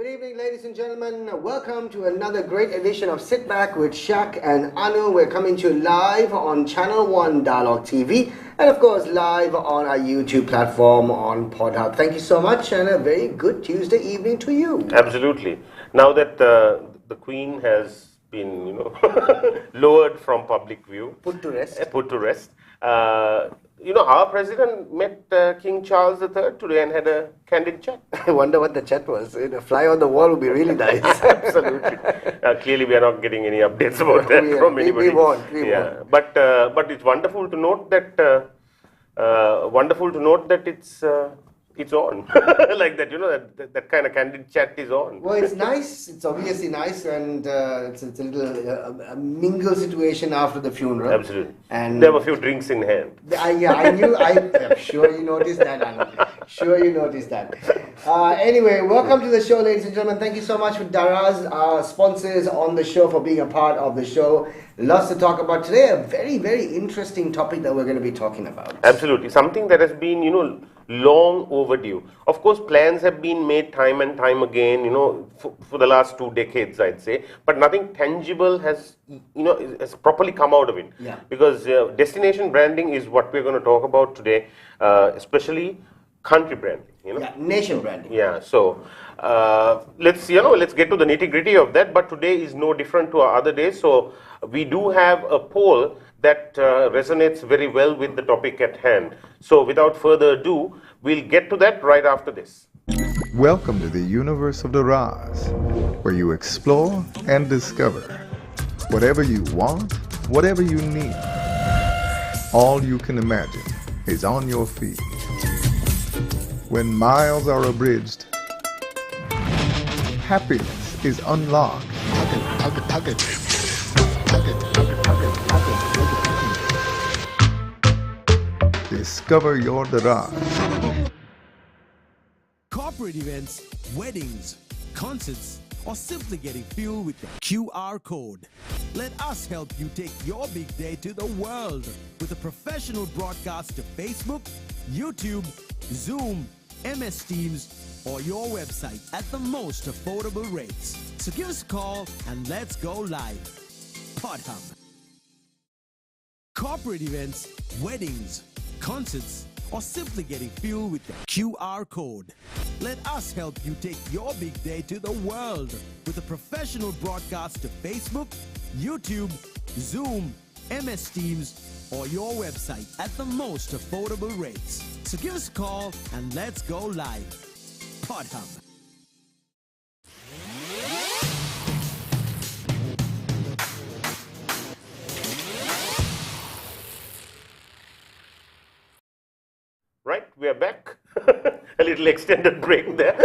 Good evening, ladies and gentlemen. Welcome to another great edition of Sitback with Shaq and Anu. We're coming to you live on Channel 1 Dialogue TV and, of course, live on our YouTube platform on PodHub. Thank you so much and a very good Tuesday evening to you. Absolutely. Now that the Queen has been, lowered from public view, Put to rest. Our president met King Charles III today and had a candid chat. I wonder what the chat was. A fly on the wall would be really nice. Absolutely. Clearly, we are not getting any updates about that from anybody. We won't. But it's wonderful to note that it's on. Like that, that kind of candid chat is on. Well, it's nice. It's obviously nice, and it's a little a mingle situation after the funeral. Absolutely. And there were a few drinks in hand. I knew. I'm sure you noticed that, Alan. Sure you noticed that. Anyway, welcome to the show, ladies and gentlemen. Thank you so much for Daraz, our sponsors on the show, for being a part of the show. Lots to talk about today. A very, very interesting topic that we're going to be talking about. Absolutely. Something that has been, long overdue. Of course, plans have been made time and time again, for the last 2 decades, I'd say. But nothing tangible has properly come out of it. Yeah. Because destination branding is what we're going to talk about today, especially country branding. Yeah, nation branding. Yeah. So let's get to the nitty-gritty of that. But today is no different to our other days. So we do have a poll that resonates very well with the topic at hand. So without further ado, we'll get to that right after this. Welcome to the universe of the Raz, where you explore and discover whatever you want, whatever you need. All you can imagine is on your feet. When miles are abridged, happiness is unlocked. Discover your Daraz. Corporate events, weddings, concerts, or simply getting fueled with the QR code. Let us help you take your big day to the world with a professional broadcast to Facebook, YouTube, Zoom, MS Teams, or your website at the most affordable rates. So give us a call and let's go live. PodHub. Corporate events, weddings, concerts, or simply getting fueled with the QR code. Let us help you take your big day to the world with a professional broadcast to Facebook, YouTube, Zoom, MS Teams, or your website at the most affordable rates. So give us a call and let's go live. PodHub. Right, we are back. A little extended break there,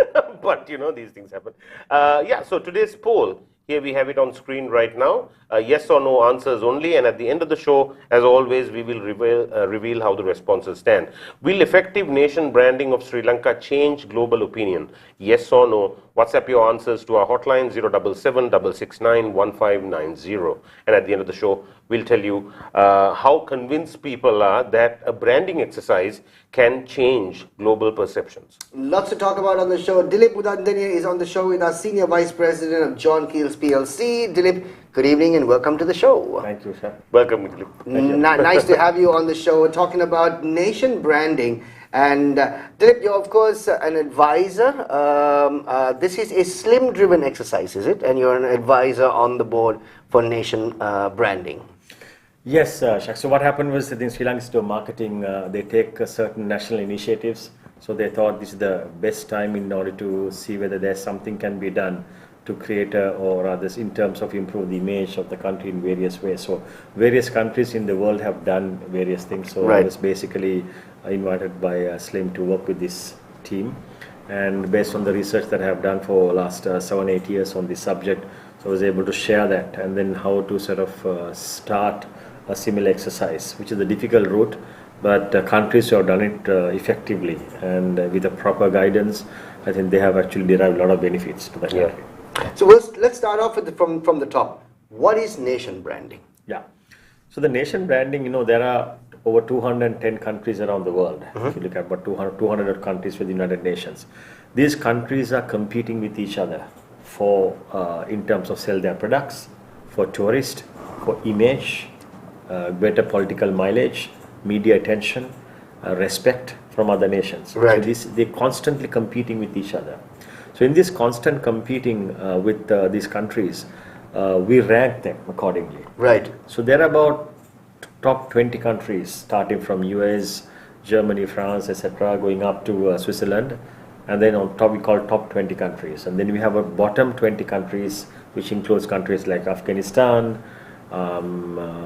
but these things happen. So today's poll, here we have it on screen right now. Yes or no answers only, and at the end of the show, as always, we will reveal how the responses stand. Will effective nation branding of Sri Lanka change global opinion? Yes or no? WhatsApp your answers to our hotline 077-669-1590. And at the end of the show, we'll tell you how convinced people are that a branding exercise can change global perceptions. Lots to talk about on the show. Dileep Mudadeniya is on the show with our Senior Vice President of John Keels PLC. Dilip, good evening and welcome to the show. Thank you, sir. Welcome, Dilip. Nice to have you on the show. We're talking about nation branding. And Dilip, you're of course an advisor. This is a SLIM-driven exercise, is it? And you're an advisor on the board for nation branding. Yes, Shaq. So what happened was that in Sri Lanka Institute of Marketing, they take certain national initiatives. So they thought this is the best time in order to see whether there's something can be done to create or others in terms of improve the image of the country in various ways. So various countries in the world have done various things. So I was basically invited by SLIM to work with this team. And based on the research that I have done for last 7-8 years on this subject, so I was able to share that and then how to sort of start a similar exercise, which is a difficult route, but countries who have done it effectively and with the proper guidance, I think they have actually derived a lot of benefits to the country. So let's start off with from the top. What is nation branding? Yeah. So the nation branding, there are over 210 countries around the world. If you look at about 200 countries with the United Nations, these countries are competing with each other for in terms of sell their products, for tourists, for image, better political mileage, media attention, respect from other nations. Right. So they're constantly competing with each other. So in this constant competing with these countries, we rank them accordingly. Right. So there are about top 20 countries, starting from US, Germany, France, etc., going up to Switzerland, and then on top we call top 20 countries. And then we have a bottom 20 countries, which includes countries like Afghanistan,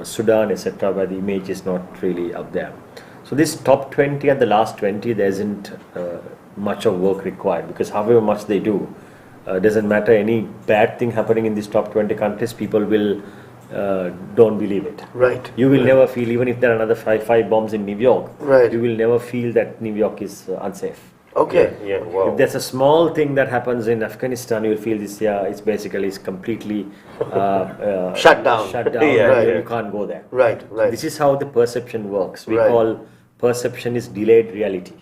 Sudan, etc., where the image is not really up there. So this top 20 and the last 20, there isn't much of work required, because however much they do, doesn't matter any bad thing happening in these top 20 countries, people will don't believe it. Right. You will never feel, even if there are another five bombs in New York, Right. you will never feel that New York is unsafe. Okay. Yeah, wow. If there's a small thing that happens in Afghanistan, you will feel this. Yeah, it's completely Shut down. Shut down. Yeah, Right. yeah. You can't go there. Right. Right. This is how the perception works. We Right. call perception is delayed reality.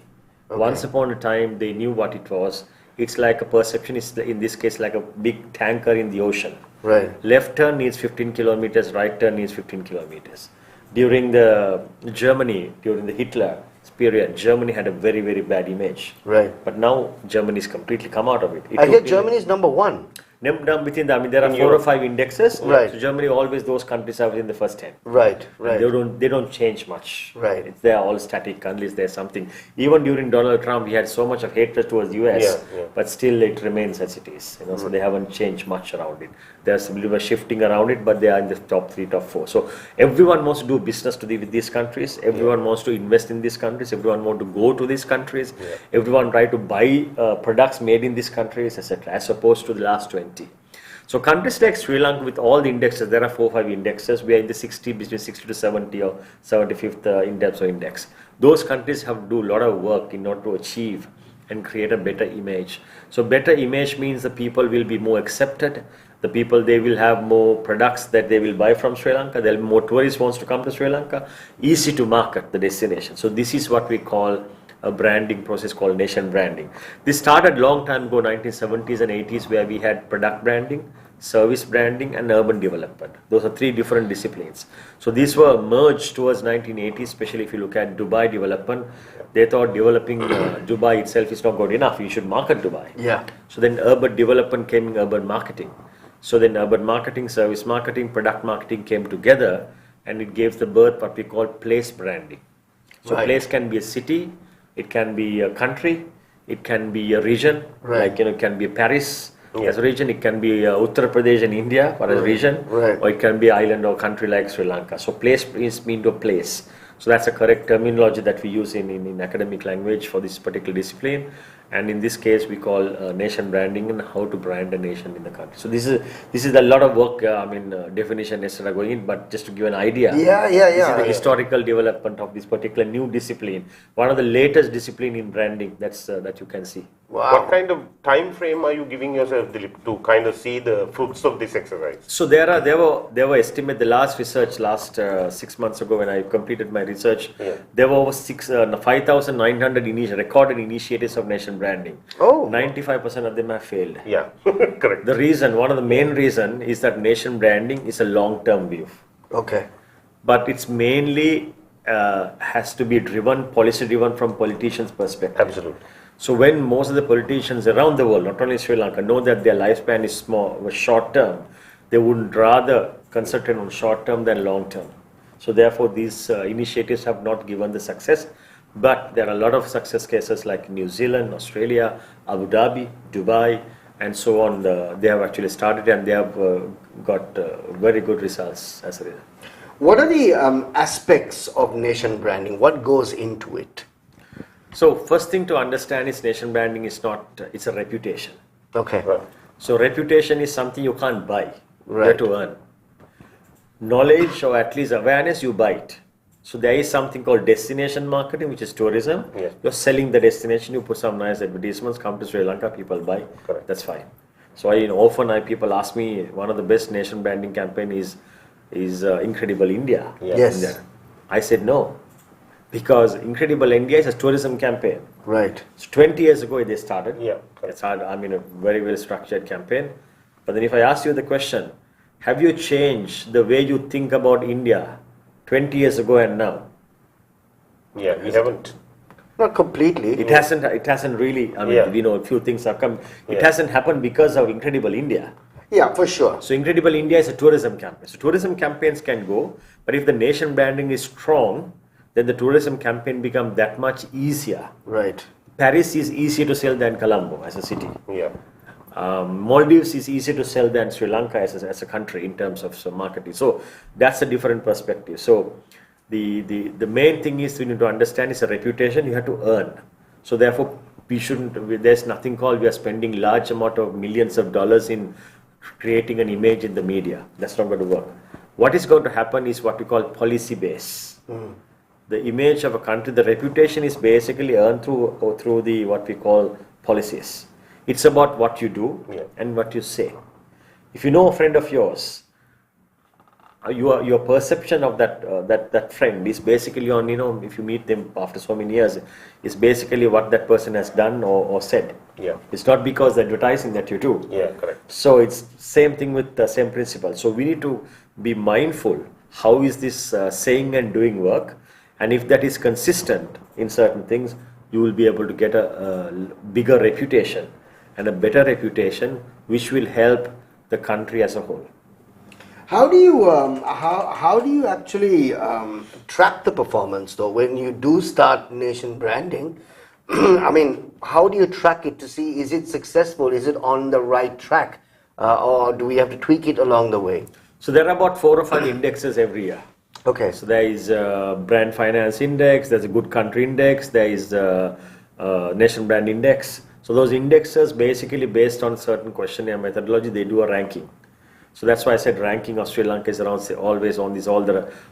Once upon a time, they knew what it was. It's like a perception is, in this case, like a big tanker in the ocean. Right. Left turn needs 15 kilometers, right turn needs 15 kilometers. During the Hitler period, Germany had a very, very bad image. Right. But now Germany's completely come out of it. I hear Germany is number one. Within the, there are In 4 or Europe. 5 indexes. Right. So Germany, always those countries are within the first 10. Right. Right. They don't change much. Right. They are all static unless there's something. Even during Donald Trump, we had so much of hatred towards US, Yeah. but still it remains as it is. So they haven't changed much around it. There's a little bit shifting around it, but they are in the top 3, top 4. So everyone wants to do business with these countries. Everyone wants to invest in these countries. Everyone wants to go to these countries. Everyone try to buy products made in these countries, etc. As opposed to the last 20. So countries like Sri Lanka, with all the indexes, there are 4 or 5 indexes. We are in the 60, between 60 to 70 or 75th index. Those countries have to do a lot of work in order to achieve and create a better image. So better image means the people will be more accepted. The people, they will have more products that they will buy from Sri Lanka. There will be more tourists wants to come to Sri Lanka. Easy to market the destination. So this is what we call a branding process called nation branding. This started long time ago, 1970s and 80s, where we had product branding, service branding, and urban development. Those are 3 different disciplines. So these were merged towards 1980s, especially if you look at Dubai development. They thought developing Dubai itself is not good enough. You should market Dubai. Yeah. So then urban development came in urban marketing. So then urban marketing, service marketing, product marketing came together, and it gave the birth what we call place branding. So Right. place can be a city, it can be a country, it can be a region, Right. like it can be Paris as a region, it can be Uttar Pradesh in India for a region, Right. or it can be island or country like Sri Lanka. So place is mean to a place. So that's a correct terminology that we use in academic language for this particular discipline. And in this case, we call nation branding and how to brand a nation in the country. So this is a lot of work. Definition etc. going in, but just to give an idea. Yeah. This is the historical development of this particular new discipline. One of the latest discipline in branding that you can see. Wow. What kind of time frame are you giving yourself, Dileep, to kind of see the fruits of this exercise? So there were estimate the last 6 months ago when I completed my research. There were over 5,900 recorded initiatives of nation branding. Oh. 95% of them have failed. Yeah, correct. One of the main reason is that nation branding is a long-term view, Okay. but it's mainly has to be policy driven from politicians' perspective. Absolutely. So when most of the politicians around the world, not only Sri Lanka, know that their lifespan is short term, they would rather concentrate on short term than long term. So therefore these initiatives have not given the success, but there are a lot of success cases like New Zealand, Australia, Abu Dhabi, Dubai, and so on. They have actually started, and they have got very good results as a result. What are the aspects of nation branding? What goes into it? So first thing to understand is nation branding is it's a reputation. Okay. Right. So reputation is something you can't buy. You Right. have to earn. Knowledge or at least awareness, you buy it. So there is something called destination marketing, which is tourism. Yes. You're selling the destination, you put some nice advertisements, come to Sri Lanka, people buy. Correct. That's fine. So people ask me, one of the best nation branding campaign is Incredible India. Yeah. Yes. India. I said no. Because Incredible India is a tourism campaign. Right. So 20 years ago they started. Yeah. It's hard, I mean, a very, very structured campaign. But then if I ask you the question, have you changed the way you think about India 20 years ago and now? Yeah, we haven't. Not completely. It hasn't really, I mean, Yeah. we know a few things have come. It hasn't happened because of Incredible India. Yeah, for sure. So Incredible India is a tourism campaign. So tourism campaigns can go, but if the nation branding is strong, then the tourism campaign becomes that much easier. Right. Paris is easier to sell than Colombo as a city. Yeah. Maldives is easier to sell than Sri Lanka as a country in terms of marketing. So that's a different perspective. So the main thing is we need to understand is a reputation you have to earn. So therefore we shouldn't, there's nothing called we are spending large amount of millions of dollars in creating an image in the media. That's not going to work. What is going to happen is what we call policy base. The image of a country, the reputation is basically earned through the what we call policies. It's about what you do and what you say. If you know a friend of yours, your perception of that friend is basically on, if you meet them after so many years, is basically what that person has done or said. Yeah. It's not because the advertising that you do. Yeah, correct. So it's same thing with the same principle. So we need to be mindful, how is this saying and doing work? And if that is consistent in certain things, you will be able to get a bigger reputation and a better reputation, which will help the country as a whole. How do you how do you actually track the performance though when you do start nation branding? I mean, how do you track it to see is it successful? Is it on the right track, or do we have to tweak it along the way? So there are about 4 or 5 indexes every year. Okay. So there is Brand Finance Index, there's a Good Country Index, there is Nation Brand Index. So those indexes basically based on certain questionnaire methodology, they do a ranking. So that's why I said ranking of Sri Lanka is around always on these all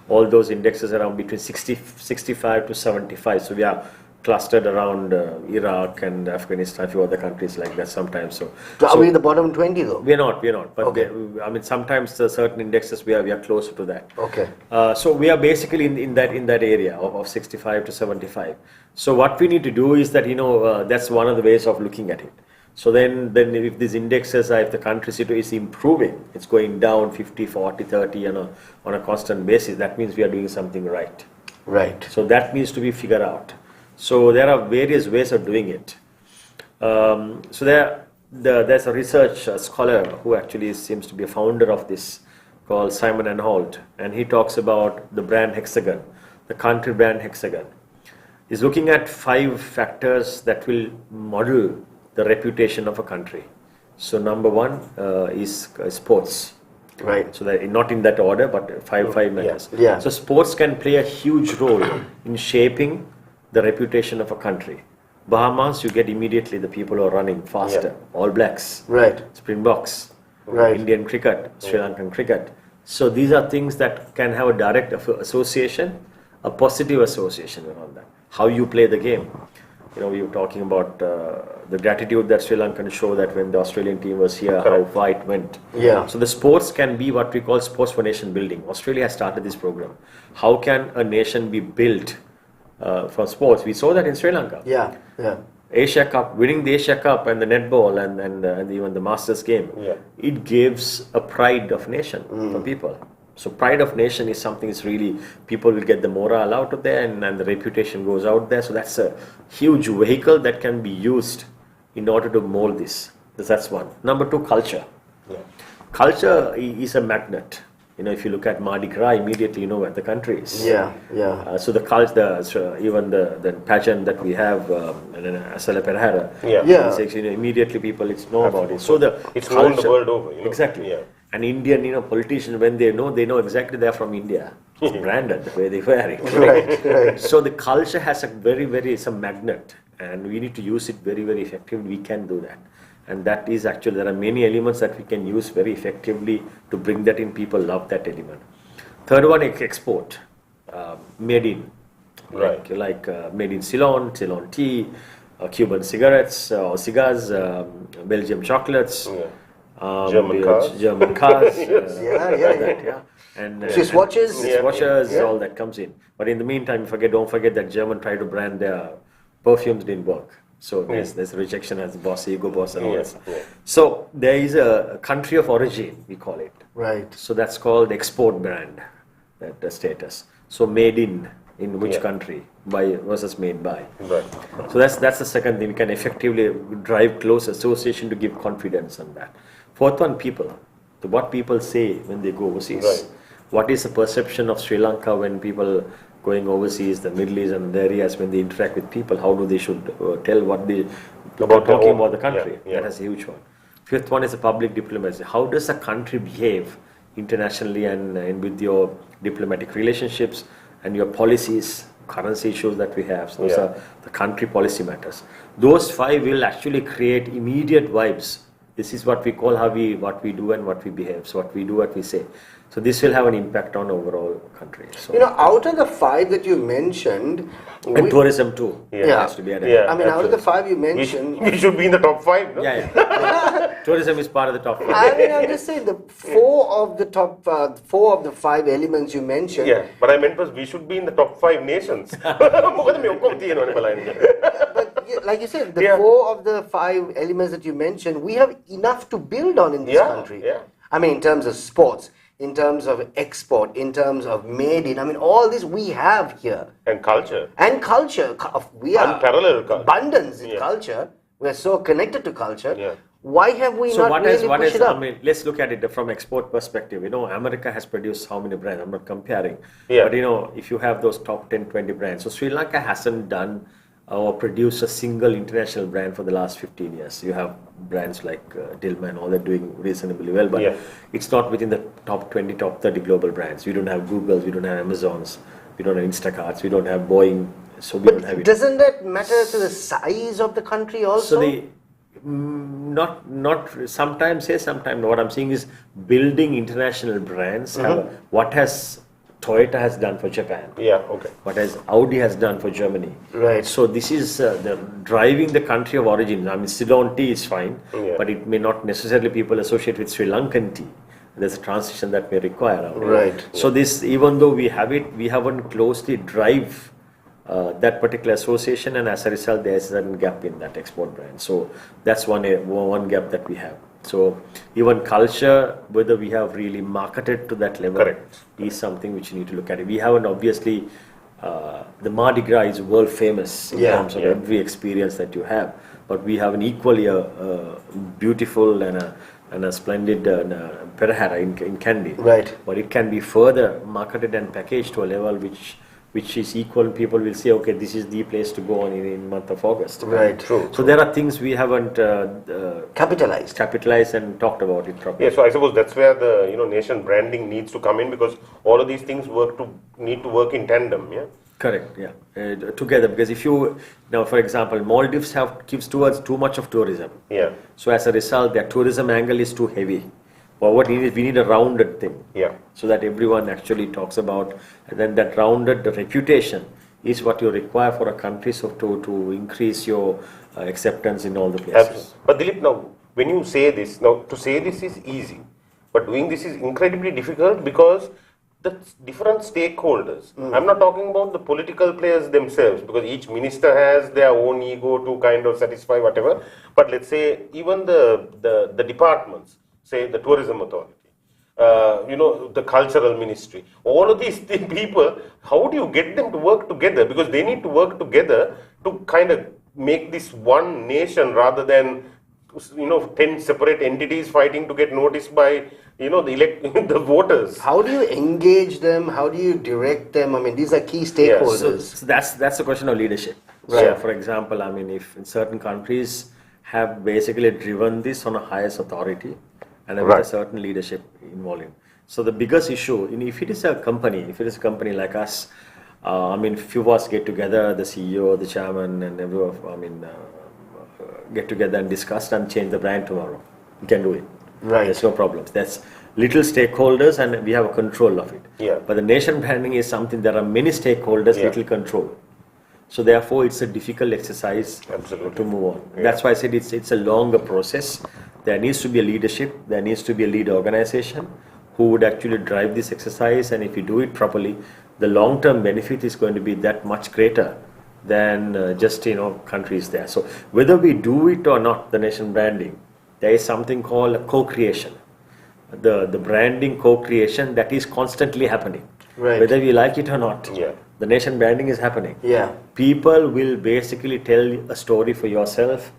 those indexes around between 65 to 75. So we are clustered around Iraq and Afghanistan, a few other countries like that sometimes. So are we in the bottom 20 though? We're not. But Okay. I mean, sometimes certain indexes we are closer to that. Okay. So we are basically in that area of 65 to 75. So what we need to do is that that's one of the ways of looking at it. So then if these indexes if the country is improving, it's going down 50, 40, 30 on a constant basis, that means we are doing something right. Right. So that needs to be figured out. So there are various ways of doing it. So there's a research scholar who actually seems to be a founder of this called Simon and Holt, and he talks about the brand hexagon, the country brand hexagon. He's looking at 5 factors that will model the reputation of a country. So number 1 is sports. Right. So that not in that order, but five matters. Yeah. So sports can play a huge role in shaping the reputation of a country. Bahamas, you get immediately the people who are running faster. All Blacks. Right. Springboks. Right. Indian cricket, Sri Lankan cricket. So these are things that can have a direct association, a positive association around that. How you play the game. We were talking about the gratitude that Sri Lankan show that when the Australian team was here, how far it went. Yeah. So the sports can be what we call sports for nation building. Australia has started this program. How can a nation be built from sports? We saw that in Sri Lanka. Yeah. Yeah. Asia Cup, winning the Asia Cup and the netball and even the Masters game, it gives a pride of nation for people. So pride of nation is something is really, people will get the morale out of there and the reputation goes out there. So that's a huge vehicle that can be used in order to mold this. That's one. Number 2, culture. Yeah. Culture is a magnet. If you look at Mardi Gras, immediately you know where the country is. Yeah. Yeah. So the culture, even the pageant that we have, Asala Perhara, Yeah. immediately people know about it. So it's known the world over. Exactly. Yeah. And Indian, politicians, when they know exactly they're from India. It's branded the way they wear it. Right. So the culture has it's a magnet, and we need to use it very, very effectively. We can do that. And that is actually, there are many elements that we can use very effectively to bring that in. People love that element. Third one, export. Made in. Right. Like made in Ceylon tea, Cuban cigarettes or cigars, Belgium chocolates. German cars. German cars. Yeah. and Swiss watches. Swiss watches, all that comes in. But in the meantime, don't forget that German tried to brand their perfumes, didn't work. So there's rejection as boss, ego boss, and all that stuff. So there is a country of origin, we call it. Right. So that's called export brand, that the status. So made in which country, by versus made by. Right. So that's the second thing. We can effectively drive close association to give confidence on that. Fourth one, people. So what people say when they go overseas. Right. What is the perception of Sri Lanka when people going overseas, the Middle East and the areas when they interact with people? How do they should tell what they about talking about the country? That is a huge one. Fifth one is the public diplomacy. How does a country behave internationally and with your diplomatic relationships and your policies, currency issues that we have? So those are the country policy matters. Those 5 will actually create immediate vibes. This is what we call what we do and what we behave. So what we do, what we say. So this will have an impact on overall country. So Out of the 5 that you mentioned, and tourism too. Yeah. Has to be added. Yeah. I mean, out of the 5 you mentioned, We should be in the top 5, no? Tourism is part of the top 5. I mean, I'm just saying the 4 of the 5 elements you mentioned. Yeah, but I meant was we should be in the top 5 nations. But like you said, the 4 of the 5 elements that you mentioned, we have enough to build on in this country. Yeah. I mean, in terms of sports, in terms of export, in terms of made in, I mean, all this we have here. And culture. And culture. We are Unparalleled culture. abundance in culture. We're so connected to culture. Yeah. Why have we not really pushed it up? I mean, let's look at it from export perspective. America has produced how many brands? I'm not comparing. Yeah. But, if you have those top 10, 20 brands. So Sri Lanka hasn't done or produced a single international brand for the last 15 years. You have brands like Dilma and all that doing reasonably well, but it's not within the top 20, top 30 global brands. We don't have Googles, we don't have Amazons, we don't have Instacarts, we don't have Boeing, so we don't have it. Doesn't that matter to the size of the country also? So not sometimes yes, sometimes no. What I'm saying is building international brands. What has Toyota has done for Japan? Yeah, okay. What has Audi has done for Germany? Right. So this is the driving the country of origin. I mean, Ceylon tea is fine, but it may not necessarily people associate with Sri Lankan tea. There's a transition that may require. Right. So this, even though we have it, we haven't closely drive that particular association, and as a result, there is a gap in that export brand. So that's one gap that we have. So even culture, whether we have really marketed to that level, is something which you need to look at. We haven't obviously. The Mardi Gras is world famous in terms of every experience that you have, but we have an equally beautiful and a splendid Perahara in Kandy. Right. But it can be further marketed and packaged to a level which is equal. People will say, okay, this is the place to go on in month of August. Right. True. So there are things we haven't capitalized and talked about it properly. Yeah, so I suppose that's where the nation branding needs to come in, because all of these things need to work in tandem. Yeah. Correct. Yeah, together, because if you now, for example, Maldives gives towards too much of tourism. Yeah. So as a result, their tourism angle is too heavy. Well, what we need a rounded thing. Yeah. So that everyone actually talks about, and then that rounded reputation is what you require for a country, so to increase your acceptance in all the places. Absolutely. But Dileep, now when you say this, to say this is easy, but doing this is incredibly difficult because the different stakeholders. I'm not talking about the political players themselves, because each minister has their own ego to kind of satisfy whatever. But let's say even the departments, say the tourism authority, the cultural ministry, all of these people, how do you get them to work together? Because they need to work together to kind of make this one nation rather than 10 separate entities fighting to get noticed by the voters. How do you engage them? How do you direct them? I mean, these are key stakeholders. So that's a question of leadership. Right. So, for example, I mean, if in certain countries have basically driven this on a highest authority and with a certain leadership involved in. So the biggest issue, if it is a company like us, I mean, few of us get together, the CEO, the chairman, and everyone, get together and discuss and change the brand tomorrow. We can do it. Right. There's no problems. That's little stakeholders and we have a control of it. Yeah. But the nation branding is something, there are many stakeholders, little control. So therefore, it's a difficult exercise to move on. Yeah. That's why I said it's a longer process. There needs to be a leadership. There needs to be a lead organization who would actually drive this exercise, and if you do it properly, the long-term benefit is going to be that much greater than just countries there. So whether we do it or not, the nation branding, there is something called co-creation. The branding co-creation that is constantly happening. Right. Whether we like it or not, Yeah. the nation branding is happening. Yeah. People will basically tell a story for yourself,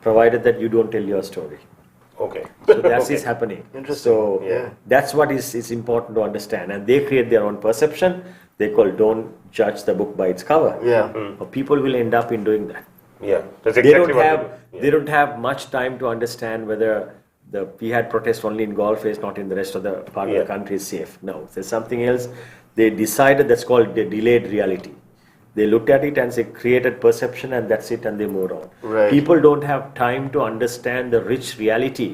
provided that you don't tell your story. Okay. So that Okay. is happening. Interesting. So Yeah. that's what is important to understand. And they create their own perception. They call don't judge the book by its cover. Yeah. Or people will end up in doing that. Yeah. That's They exactly don't what have they do. they don't have much time to understand whether the jihad protest only in Gulf is not in the rest of the part of Yeah. the country is safe. No, there's something else. They decided that's called the delayed reality. They looked at it and they created perception and that's it and they moved on. Right. People don't have time to understand the rich reality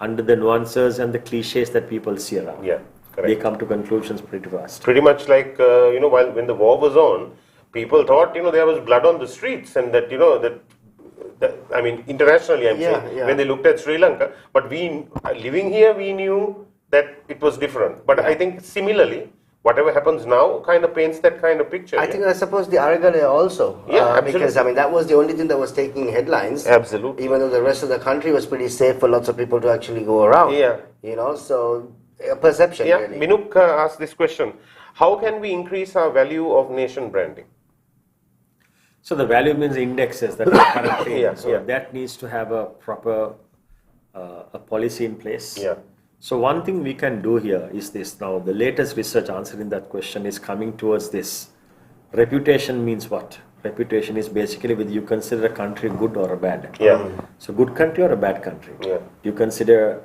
under the nuances and the cliches that people see around. Yeah. Correct. They come to conclusions pretty fast. Pretty much like, when the war was on, people thought, there was blood on the streets and that, I mean, internationally I'm Yeah, saying, yeah. when they looked at Sri Lanka, but we, living here, we knew that it was different. But I think similarly, whatever happens now kind of paints that kind of picture. I think I suppose the Aragon also. Yeah, because absolutely. that was the only thing that was taking headlines. Absolutely. Even though the rest of the country was pretty safe for lots of people to actually go around. Yeah. So perception Yeah, really. Minuk asked this question. How can we increase our value of nation branding? So the value means indexes that are currently. Yeah, So yeah. that needs to have a proper a policy in place. Yeah. So one thing we can do here is this. Now the latest research answering that question is coming towards this. Reputation means what? Reputation is basically whether you consider a country good or a bad. Yeah. So good country or a bad country. Yeah. You consider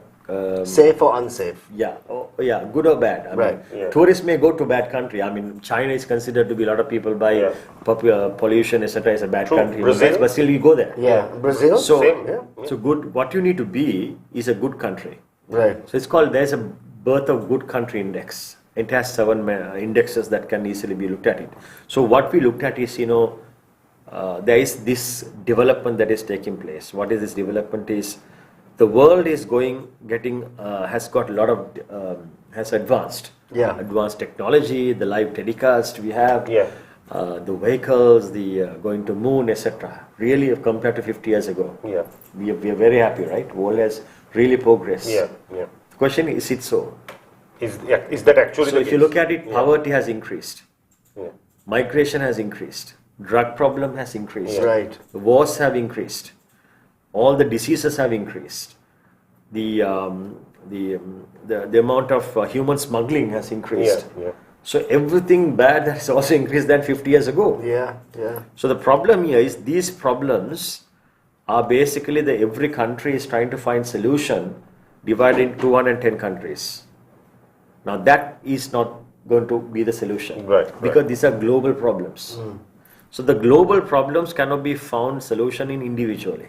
Safe or unsafe? good or bad. I Right, mean, yeah. tourists may go to bad country. I mean, China is considered to be a lot of people by Yeah. pollution, etc. is a bad True. country, Brazil? but still you go there. Yeah. Brazil? So, Same. Yeah. so good. What you need to be is a good country. Right. So it's called. There's a birth of good country index. It has 7 indexes that can easily be looked at it. So what we looked at is, there is this development that is taking place. What is this development? Is the world is has got a lot of has advanced. Yeah. Advanced technology, the live telecast we have. Yeah. The vehicles, the going to moon, etc. Really, compared to 50 years ago, Yeah. we are very happy, right? World has really progressed. Yeah. Yeah. The question is it so? Is that actually So the if you case? look at it, poverty has increased, Yeah. migration has increased, drug problem has increased, Right. the wars have increased, all the diseases have increased, the amount of human smuggling has increased. Yeah. Yeah. So everything bad has also increased than 50 years ago. Yeah. Yeah. So the problem here is these problems are basically every country is trying to find solution divided into 210 countries. Now that is not going to be the solution, Right, because right. these are global problems. So the global problems cannot be found solution in individually.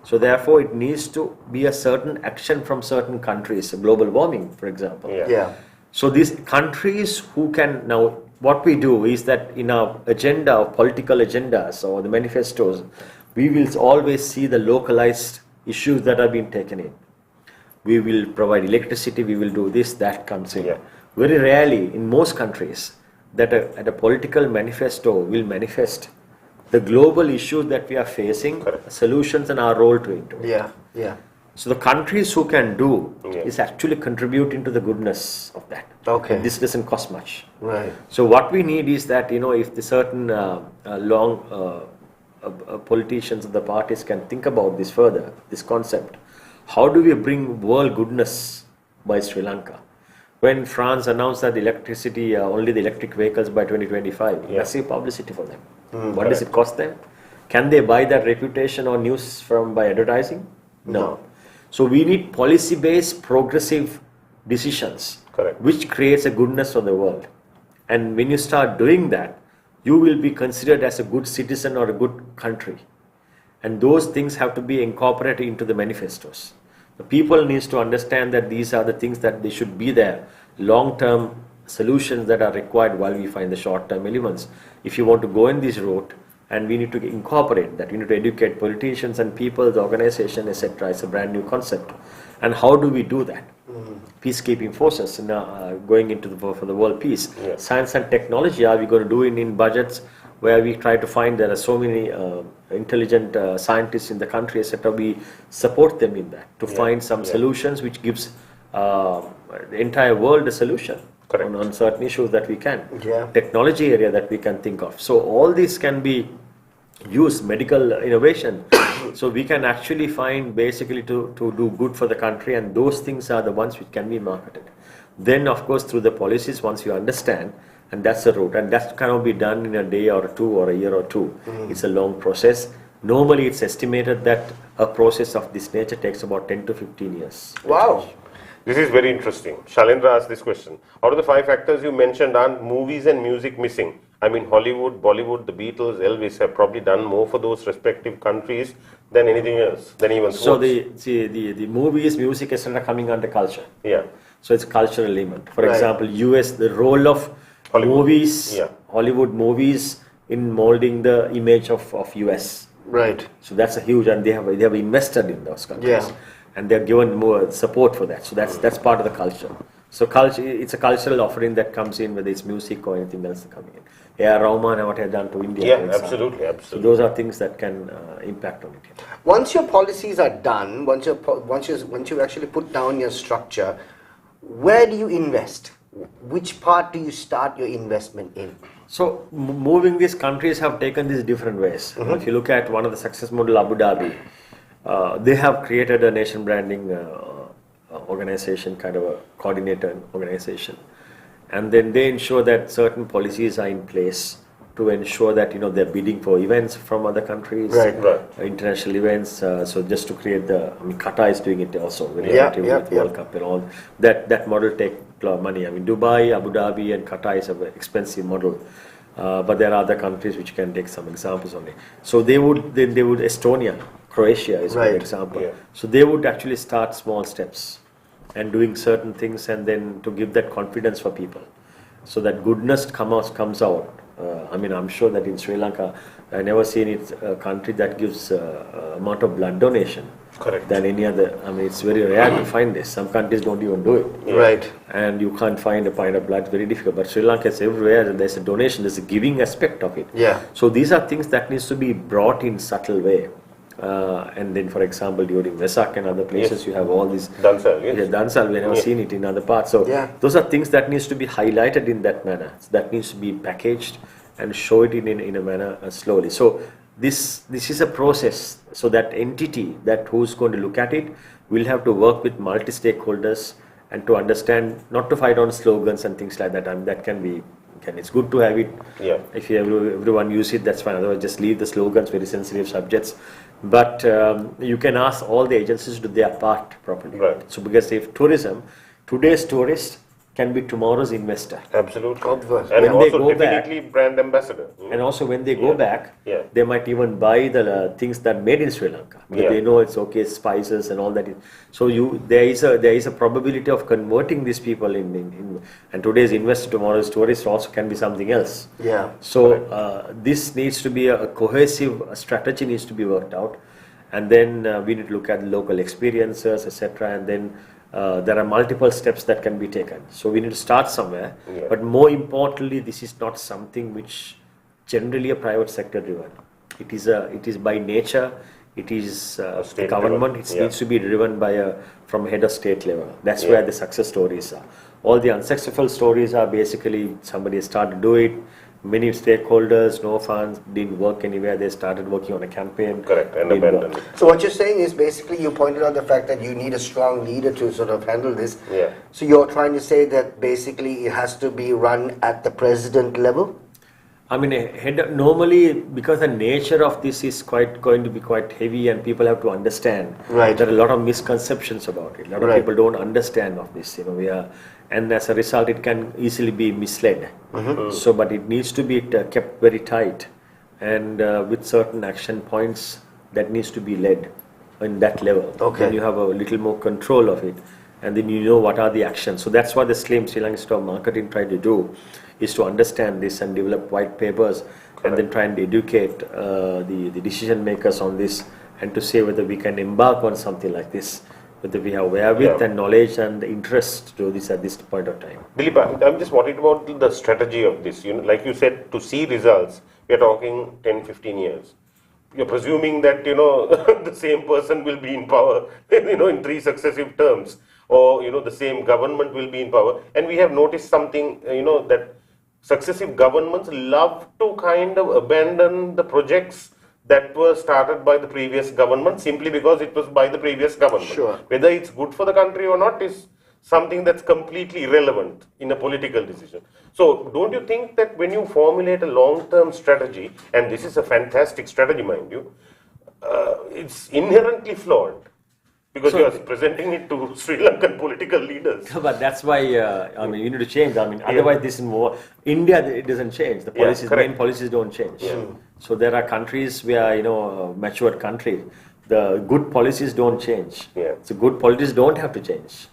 So therefore it needs to be a certain action from certain countries, global warming for example. Yeah. Yeah. So these countries who can now, what we do is that in our agenda, of political agendas or the manifestos, we will always see the localized issues that are being taken in. We will provide electricity, we will do this, that comes in. Yeah. Very rarely in most countries that a political manifesto will manifest the global issues that we are facing, Correct. solutions and our role to it. Yeah. Yeah. So the countries who can do Yeah. is actually contributing to the goodness of that. Okay. And this doesn't cost much. Right. So what we need is that, if the certain politicians of the parties can think about this further, this concept. How do we bring world goodness by Sri Lanka? When France announced that electricity, only the electric vehicles by 2025, Yeah. massive publicity for them. What does it cost them? Can they buy that reputation or news by advertising? No. So we need policy-based progressive decisions, Correct. which creates a goodness for the world. And when you start doing that, you will be considered as a good citizen or a good country. And those things have to be incorporated into the manifestos. The people needs to understand that these are the things that they should be there, long-term solutions that are required while we find the short-term elements. If you want to go in this route, and we need to incorporate that, we need to educate politicians and people, the organization, etc. It's a brand new concept. And how do we do that? peacekeeping forces going into for the world peace. Yeah. Science and technology, are we going to do in budgets where we try to find there are so many intelligent scientists in the country, etc. We support them in that to find some solutions which gives the entire world a solution on certain issues that we can. Technology area that we can think of. So all these can be used, medical innovation. So we can actually find basically to do good for the country, and those things are the ones which can be marketed. Then of course through the policies, once you understand, and that's the route, and that cannot be done in a day or two or a year or two. It's a long process. Normally it's estimated that a process of this nature takes about 10 to 15 years. Wow. This is very interesting. Shalendra asked this question. Out of the 5 factors you mentioned, aren't movies and music missing? I mean, Hollywood, Bollywood, the Beatles, Elvis have probably done more for those respective countries than anything else, than even sports. So the movies, music, etc. coming under culture. Yeah. So it's a cultural element. For example, US, the role of Hollywood movies, Hollywood movies in molding the image of US. Right. So that's a huge, and they have invested in those countries. Yeah. And they're given more support for that. So that's part of the culture. So culture, it's a cultural offering that comes in, whether it's music or anything else coming in. Yeah, Rahman and what had done to India. Yeah, absolutely. So those are things that can impact on it. Once your policies are done, once you actually put down your structure, where do you invest? Which part do you start your investment in? So moving these countries have taken these different ways. If you look at one of the success model, Abu Dhabi, they have created a nation branding organization, kind of a coordinator organization, and then they ensure that certain policies are in place to ensure that they're bidding for events from other countries, international events. So just to create Qatar is doing it also with World Cup and all that model take a lot of money. I mean, Dubai, Abu Dhabi, and Qatar is an expensive model. But there are other countries which can take some examples on it. So they would Estonia, Croatia is a good example. Yeah. So they would actually start small steps and doing certain things, and then to give that confidence for people, so that goodness comes out. I mean, I'm sure that in Sri Lanka, I never seen it a country that gives amount of blood donation. Correct. Than any other. I mean, it's very rare to find this. Some countries don't even do it. Yeah. Right. And you can't find a pint of blood. It's very difficult. But Sri Lanka is everywhere. There's a donation. There's a giving aspect of it. Yeah. So these are things that needs to be brought in subtle way. And then, for example, during Vesak and other places, you have all these. Dansal, yes. Yeah, Dansal. We never seen it in other parts. So those are things that needs to be highlighted in that manner. So that needs to be packaged and show it in a manner slowly. So this is a process. So that entity that who's going to look at it will have to work with multi-stakeholders and to understand, not to fight on slogans and things like that. That can be. It's good to have it. Yeah. If everyone use it, that's fine. Otherwise, just leave the slogans, very sensitive subjects. But you can ask all the agencies to do their part properly. Right. So because if today's tourist can be tomorrow's investor. Absolutely. And when also definitely brand ambassador. And also when they go back, they might even buy the things that made in Sri Lanka. Because they know it's okay, spices and all that. So there is a probability of converting these people in and today's investor, tomorrow's tourist also can be something else. Yeah. So this needs to be a cohesive strategy needs to be worked out, and then we need to look at local experiences, etc. And then there are multiple steps that can be taken. So we need to start somewhere. Yeah. But more importantly, this is not something which generally a private sector driven. It is by nature. It is the government. It needs to be driven from head of state level. That's where the success stories are. All the unsuccessful stories are basically somebody started to do it. Many stakeholders, no funds, didn't work anywhere. They started working on a campaign. Correct, and abandoned it. So what you're saying is basically you pointed out the fact that you need a strong leader to sort of handle this. Yeah. So you're trying to say that basically it has to be run at the president level? I mean, normally, because the nature of this is going to be quite heavy, and people have to understand. Right. There are a lot of misconceptions about it. A lot of people don't understand of this. And as a result, it can easily be misled. So, but it needs to be kept very tight, and with certain action points that needs to be led in that level. Okay. Then you have a little more control of it, and then you know what are the actions. So that's what the Sri Lankan Institute of Marketing tried to do, is to understand this and develop white papers. Correct. And then try and educate the decision makers on this, and to say whether we can embark on something like this. whether we have wherewith and knowledge and interest to do this at this point of time. Dileep, I'm just worried about the strategy of this. Like you said, to see results, we are talking 10, 15 years. You're presuming that, the same person will be in power, in 3 successive terms, or, the same government will be in power. And we have noticed something, that successive governments love to kind of abandon the projects that were started by the previous government simply because it was by the previous government. Sure. Whether it's good for the country or not is something that's completely irrelevant in a political decision. So, don't you think that when you formulate a long-term strategy, and this is a fantastic strategy, mind you, it's inherently flawed because you are presenting it to Sri Lankan political leaders. But that's why, you need to change. Otherwise this is more, India, it doesn't change. The policies, main policies don't change. So there are countries where, matured countries, the good policies don't change. So good policies don't have to change.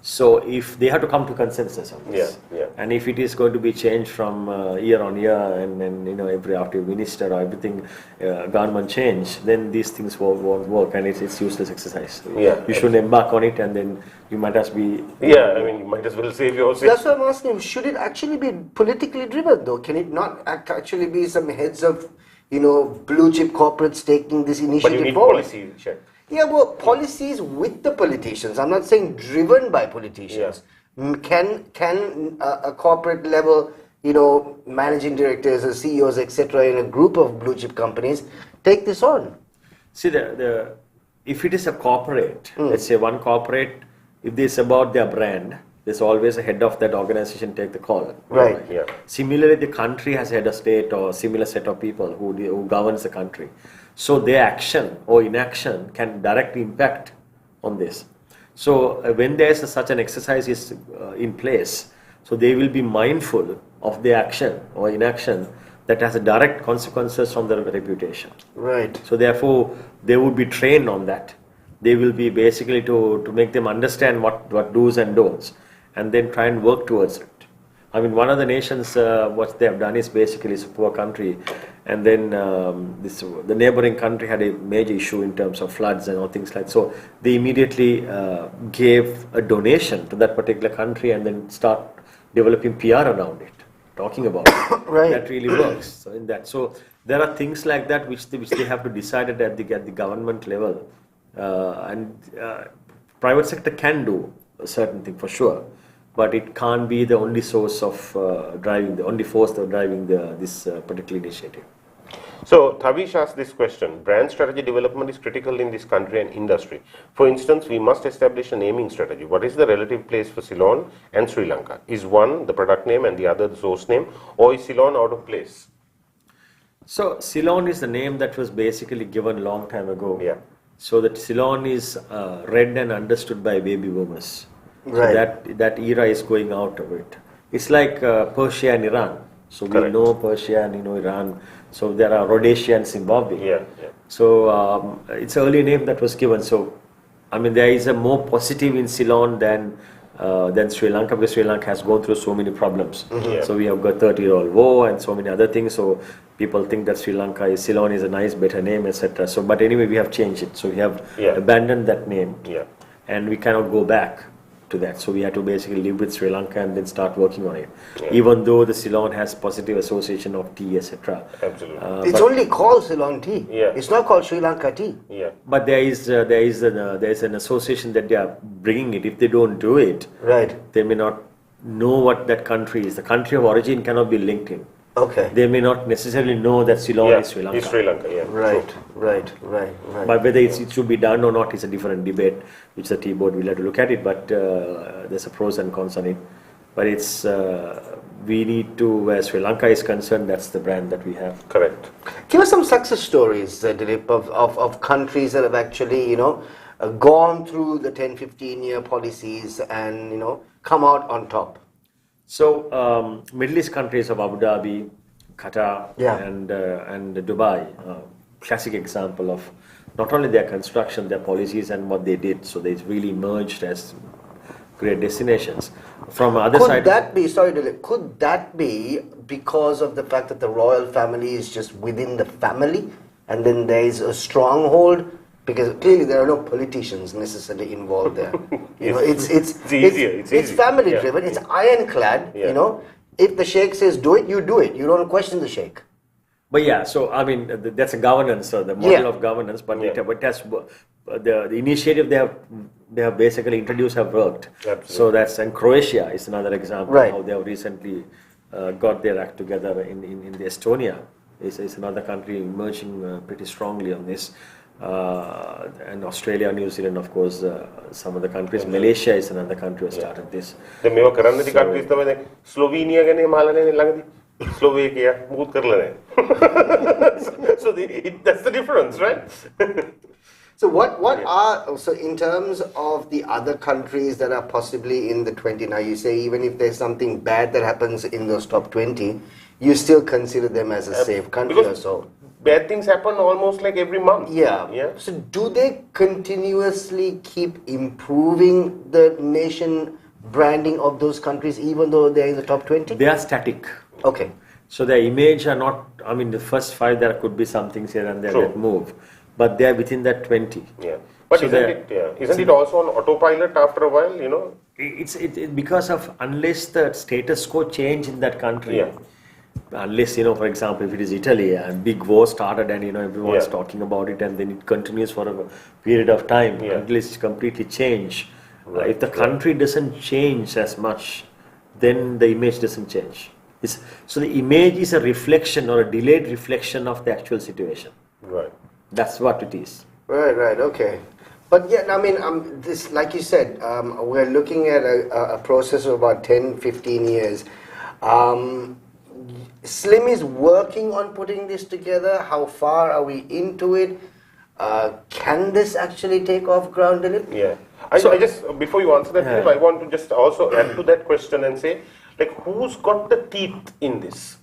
So if they have to come to consensus on this, and if it is going to be changed from year on year, and then every after minister or everything government change, then these things won't work, and it's useless exercise. You shouldn't embark on it, and then you might as be. You might as well save yourself. That's what I'm asking. Should it actually be politically driven though? Can it not actually be some heads of blue chip corporates taking this initiative But you need forward? policy, Shaq. Yeah, well, policies with the politicians. I'm not saying driven by politicians. Can a corporate level, managing directors or CEOs, etc., in a group of blue chip companies take this on? See, if it is a corporate, let's say one corporate, if this is about their brand, there's always a head of that organization take the call. Right. Similarly, the country has head of state or similar set of people who governs the country. So their action or inaction can directly impact on this. So when there is such an exercise is in place, so they will be mindful of their action or inaction that has a direct consequences on their reputation. Right. So therefore, they would be trained on that. They will be basically to make them understand what do's and don'ts, and then try and work towards it. One of the nations, what they have done is basically it's a poor country, and then the neighboring country had a major issue in terms of floods and all things like that. So they immediately gave a donation to that particular country and then start developing PR around it, talking about it. Right. That really works. So in that, so there are things like that which they have to decide at the government level, and private sector can do a certain thing for sure. But it can't be the only source of the only force of driving this particular initiative. So, Thavish asked this question. Brand strategy development is critical in this country and industry. For instance, we must establish a naming strategy. What is the relative place for Ceylon and Sri Lanka? Is one the product name and the other the source name, or is Ceylon out of place? So, Ceylon is the name that was basically given long time ago. So that Ceylon is read and understood by baby boomers. Right. So that era is going out of it. It's like Persia and Iran. So we know Persia and Iran. So there are Rhodesia and Zimbabwe. So it's an early name that was given. So there is a more positive in Ceylon than Sri Lanka, because Sri Lanka has gone through so many problems. So we have got 30-year-old war and so many other things. So people think that Ceylon is a nice, better name, etc. So but anyway, we have changed it. So we have abandoned that name, and we cannot go back to that. So we had to basically live with Sri Lanka and then start working on it. Even though the Ceylon has positive association of tea, etc. Absolutely. It's only called Ceylon tea. It's not called Sri Lanka tea. But there is an association that they are bringing it. If they don't do it, they may not know what that country is. The country of origin cannot be linked in. They may not necessarily know that Ceylon is Sri Lanka. It's Sri Lanka, Right. But whether it should be done or not is a different debate, which the Tea Board will have to look at it. But there's a pros and cons on it. But it's we need to, where Sri Lanka is concerned, that's the brand that we have. Correct. Give us some success stories, Dileep, of countries that have actually, gone through the 10-15 year policies and, come out on top. So, Middle East countries of Abu Dhabi, Qatar, and Dubai, classic example of not only their construction, their policies and what they did. So they really emerged as great destinations. From other side, could that be because of the fact that the royal family is just within the family, and then there is a stronghold? Because clearly there are no politicians necessarily involved there. You know, it's easier. It's easy. family driven. It's ironclad. Yeah. You know, if the sheikh says do it, you do it. You don't question the sheikh. But yeah, so I mean that's a governance, the model of governance. But Yeah. it has the initiative they have basically introduced have worked. Absolutely. So that's, and Croatia is another example Right. how they have recently got their act together in the Estonia. Is another country emerging pretty strongly on this. And Australia, New Zealand, of course, some of the countries. Malaysia is another country who started this. දැන් මේව කරන්න ටිකක් countries තමයි දැන් ස්ලෝවීනියා ගැන මහලනේ ළඟදී. ස්ලෝවේකියා මුකුත් කරලා නැහැ. So that's the difference, right? So what are, so in terms of the other countries that are possibly in the 20, now you say even if there's something bad that happens in those top 20, you still consider them as a safe country or Because so? bad things happen almost like every month. Yeah. So do they continuously keep improving the nation branding of those countries even though they're in the top 20? They are static. Okay. So their image are not, I mean, the first 5 there could be some things here and there True. that move, but they are within that 20. Yeah. But So isn't it also on autopilot after a while, you know? It's because of, unless the status quo change in that country, Yeah. unless, you know, for example, if it is Italy and big war started and, you know, everyone is Yeah. talking about it and then it continues for a period of time, Yeah. unless it's completely changed. Right, If the country doesn't change as much, then the image doesn't change. So the image is a reflection or a delayed reflection of the actual situation. Right. That's what it is. Right, okay. But yeah, I mean, this, like you said, we're looking at a process of about 10, 15 years. Slim is working on putting this together. How far are we into it? Can this actually take off ground, Dileep? Yeah. I just, before you answer that, Yeah. Dilip, I want to just also add to that question and say, like, who's got the teeth in this?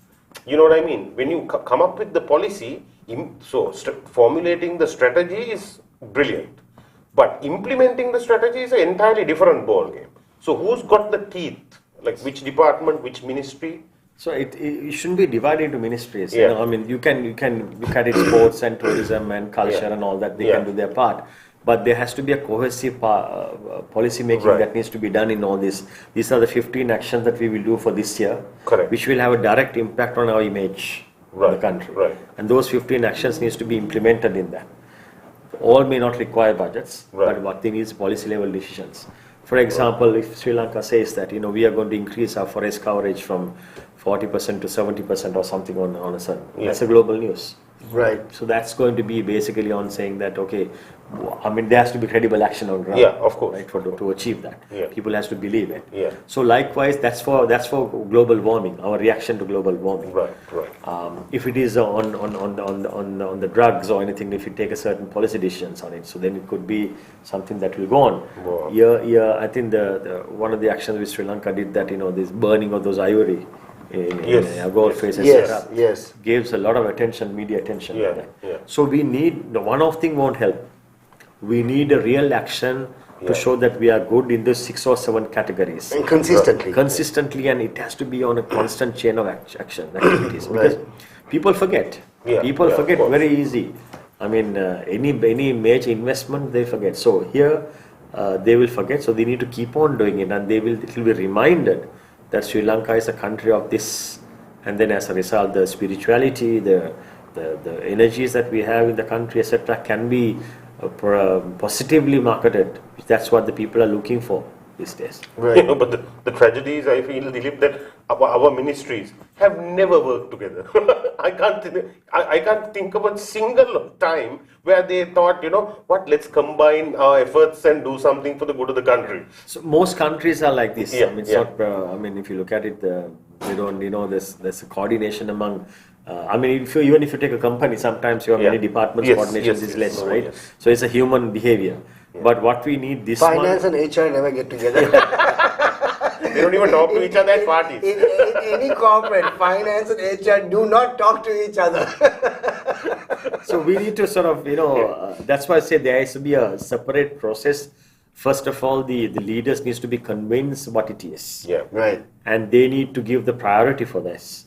You know what I mean? When you come up with the policy, formulating the strategy is brilliant. But implementing the strategy is an entirely different ball game. So who's got the teeth? Like which department, which ministry? So it shouldn't be divided into ministries. Yeah. You know, I mean, you can look at it, sports and tourism and culture Yeah. and all that. They Yeah. can do their part, but there has to be a cohesive policy making Right. that needs to be done in all this. These are the 15 actions that we will do for this year, Correct. which will have a direct impact on our image in the Right, country. right. And those 15 actions needs to be implemented in that. All may not require budgets, Right. but what they need is policy level decisions. For example, if Sri Lanka says that, you know, we are going to increase our forest coverage from 40% to 70% or something on a sudden, that's a global news. Right. So that's going to be basically on saying that, okay, I mean, there has to be credible action on ground. Yeah, of course. Right, to achieve that. Yeah. People has to believe it. Yeah. So likewise, that's for global warming, our reaction to global warming. Right. If it is on the drugs or anything, if you take a certain policy decisions on it, so then it could be something that will go on. Wow. Yeah. I think the one of the actions which Sri Lanka did, that, you know, this burning of those ivory in Gold Face, etc. Yes. Gives a lot of attention, media attention. Yeah, to that. yeah. So we need, the one-off thing won't help. We need a real action to show that we are good in those 6 or 7 categories. And consistently. Consistently, and it has to be on a constant chain of action activities, because people forget. Yeah, People yeah, of forget course. very easy. I mean, any major investment they forget. So here they will forget. So they need to keep on doing it, and it will be reminded that Sri Lanka is a country of this, and then as a result, the spirituality, the energies that we have in the country, etc., can be positively marketed. That's what the people are looking for these days. Right. You know, but the tragedy is, I feel, Dilip, that our ministries have never worked together. I can't think of a single time where they thought, you know what, let's combine our efforts and do something for the good of the country. So most countries are like this. Yeah, I mean, it's yeah. not. I mean, if you look at it, we don't. You know, there's a coordination among. I mean, even if you take a company, sometimes you have many departments. Yes, Coordination yes, is yes. less, Oh, right? yes. So it's a human behavior. But what we need this Finance one. and HR never get together. They don't even talk to each other at parties. In any corporate, finance and HR do not talk to each other. So we need to sort of, you know, that's why I say there has to be a separate process. First of all, the leaders needs to be convinced what it is. Yeah. Right. And they need to give the priority for this.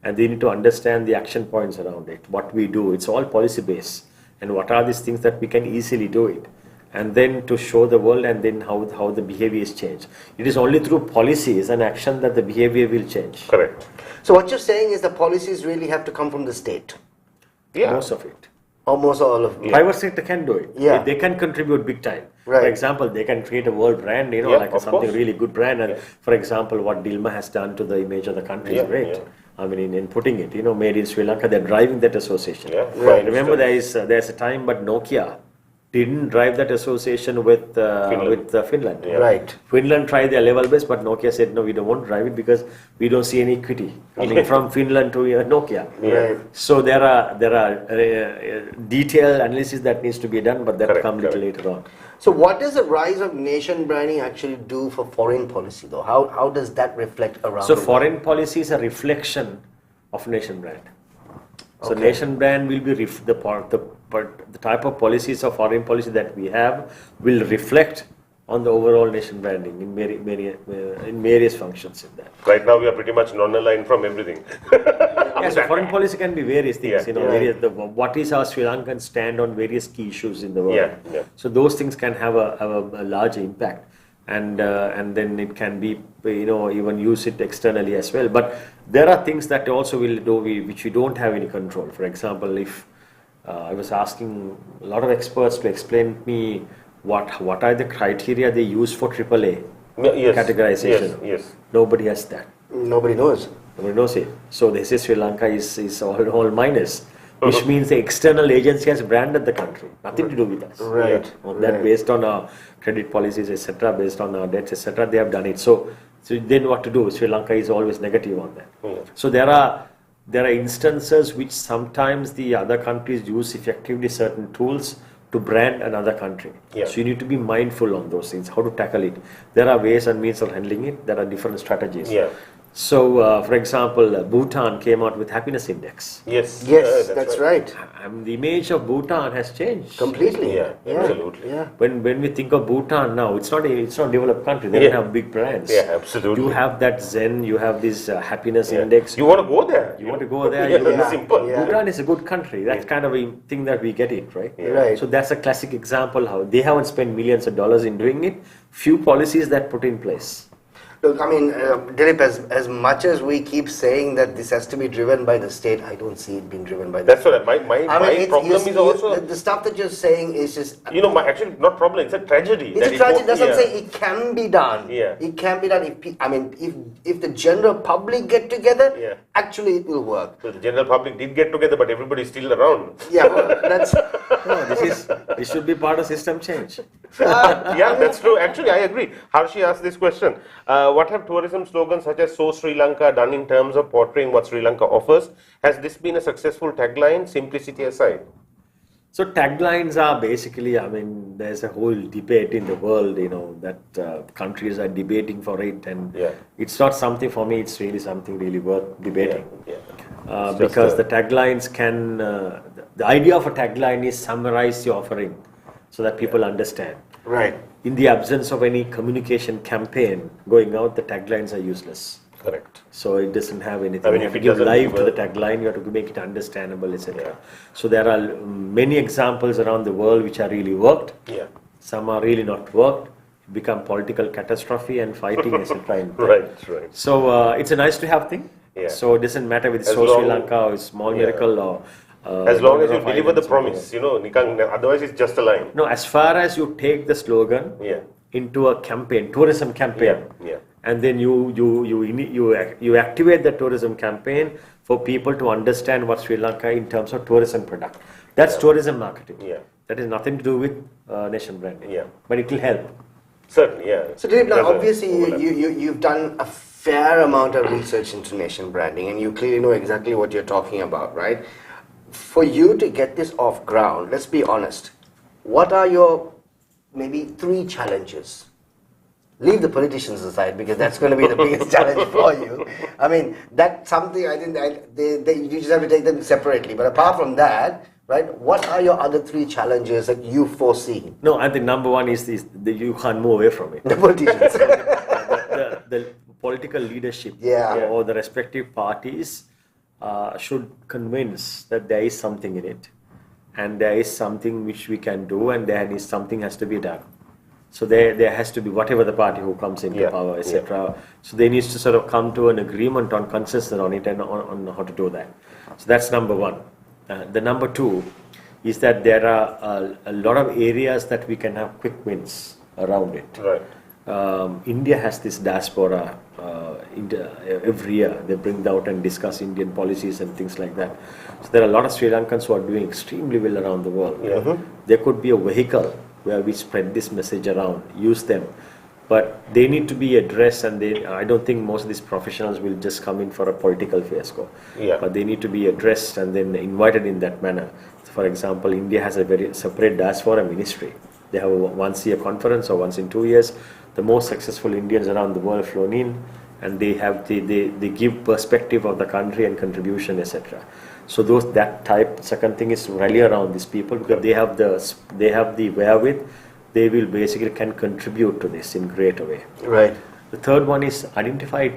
And they need to understand the action points around it, what we do. It's all policy based. and what are these things that we can easily do it, and then to show the world, and then how the behavior is changed. It is only through policies and action that the behavior will change. Correct. So what you're saying is the policies really have to come from the state. Yeah. Most of it. Almost all of it. Private sector can do it. Yeah. They can contribute big time. Right. For example, they can create a world brand, Yeah, like of something course. really good brand. And Yeah. for example, what Dilma has done to the image of the country Yeah, is great. yeah. I mean, in putting it, made in Sri Lanka, they're driving that association. Yeah, Right. Remember, there's a time, but Nokia didn't drive that association with Finland. Yeah. Right. Finland tried their level best, but Nokia said, no, we don't want to drive it because we don't see any equity coming from Finland to Nokia. Right. So there are detailed analysis that needs to be done, but that Correct, come little correct. later on. So what does the rise of nation branding actually do for foreign policy though? How does that reflect around So the world? foreign policy is a reflection of nation brand. So Okay. nation brand will be the type of policies of foreign policy that we have will reflect on the overall nation branding in various functions in that. Right now we are pretty much non-aligned from everything. Yeah, so foreign policy can be various things. Yeah, What is our Sri Lankan stand on various key issues in the world? Yeah, yeah. So those things can have a large impact, and then it can be even use it externally as well. But there are things that also will do which we don't have any control. For example, if I was asking a lot of experts to explain to me what are the criteria they use for AAA Yes. categorization. Yes. Nobody has that. Nobody knows. Nobody knows it. So they say Sri Lanka is all minus, which means the external agency has branded the country. Nothing to do with us. Right. On that, based on our credit policies, etc., based on our debts, etc., they have done it. So then what to do? Sri Lanka is always negative on that. So there are instances which sometimes the other countries use effectively certain tools to brand another country. Yeah. So you need to be mindful on those things, how to tackle it. There are ways and means of handling it. There are different strategies. Yeah. So, for example, Bhutan came out with happiness index. Yes. Yes, that's right. The image of Bhutan has changed Completely. Yeah, absolutely. Yeah. When we think of Bhutan now, it's not a developed country. They Yeah. don't have big brands. Yeah, absolutely. You have that Zen. You have this happiness Yeah. index. You want to go there. You want to go there. Yeah, simple. Yeah. Bhutan is a good country. That's kind of a thing that we get it, right? Right. So that's a classic example how they haven't spent millions of dollars in doing it. Few policies that put in place. Look, I mean, Dileep, as much as we keep saying that this has to be driven by the state, I don't see it being driven by the That's what my problem is also. the stuff that you're saying is just. Actually not problem. It's a tragedy. It's that a tragedy. That's what I'm yeah. saying. It can be done. Yeah. It can be done. If the general public get together, Yeah. actually it will work. So the general public did get together, but everybody's still around. Yeah, well, that's. No, this should be part of system change. Yeah, that's true. Actually, I agree. Harshi asked this question. What have tourism slogans such as So Sri Lanka done in terms of portraying what Sri Lanka offers? Has this been a successful tagline, simplicity aside? So taglines are basically, there's a whole debate in the world, that countries are debating for it, and Yeah. it's not something for me. It's really something really worth debating. Yeah. It's Because just the taglines can, the idea of a tagline is summarize your offering so that people understand. Right. In the absence of any communication campaign going out, the taglines are useless. Correct. So it doesn't have anything. I mean, you if have to it give doesn't life to the work- tagline, you have to make it understandable, etc. Yeah. So there are many examples around the world which are really worked. Yeah. Some are really not worked. It become political catastrophe and fighting, etc. Right. So it's a nice to have thing. Yeah. So it doesn't matter with As So Sri long- Lanka or Small Yeah. Miracle or. As long as you Number of deliver the Islands or promise, whatever. otherwise it's just a line. No, as far as you take the slogan Yeah. into a campaign, tourism campaign, Yeah. and then you activate the tourism campaign for people to understand what Sri Lanka in terms of tourism product. That's tourism marketing. Yeah. That has nothing to do with nation branding. Yeah. But it will help. Certainly, yeah. So, Dileep, now There's a obviously overlap. you've done a fair amount of research into nation branding, and you clearly know exactly what you're talking about, right? For you to get this off ground, let's be honest. What are your maybe 3 challenges? Leave the politicians aside because that's going to be the biggest challenge for you. I mean, that's something you just have to take them separately. But apart from that, right, what are your other 3 challenges that you foresee? No, I think number one is that you can't move away from it. The politicians. The political leadership Yeah. or the respective parties should convince that there is something in it, and there is something which we can do, and there is something has to be done. So there has to be, whatever the party who comes into power, etc. So they need to sort of come to an agreement on consensus on it and on how to do that. So that's number one. The number two is that there are a lot of areas that we can have quick wins around it. Right. India has this diaspora every year. They bring out and discuss Indian policies and things like that. So there are a lot of Sri Lankans who are doing extremely well around the world. There could be a vehicle where we spread this message around, use them. But they need to be addressed, and I don't think most of these professionals will just come in for a political fiasco. But they need to be addressed and then invited in that manner. So for example, India has a very separate diaspora ministry. They have a once-a-year conference or once in 2 years. The most successful Indians around the world flown in, and they give perspective of the country and contribution, etc. So that type. Second thing is rally around these people, because they have the wherewith. They will basically can contribute to this in greater way. Right. The third one is identify,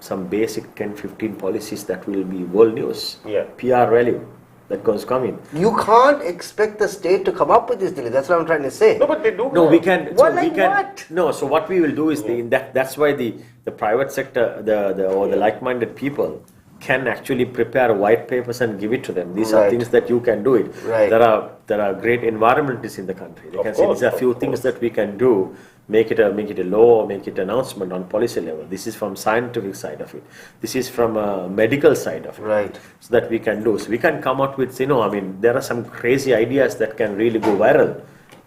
some basic 10-15 policies that will be world news. PR value that goes coming. You can't expect the state to come up with this, Dileep. That's what I'm trying to say. No, but they do. No, we can. What, so like we can, what? No, so what we will do is that's why the private sector, the like-minded people can actually prepare white papers and give it to them. These are things that you can do it. Right. There are great environmentalists in the country. They can say these are few things that we can do. Make it a law, or make it an announcement on policy level. This is from scientific side of it. This is from a medical side of it. Right. So that we can do. So we can come out with, there are some crazy ideas that can really go viral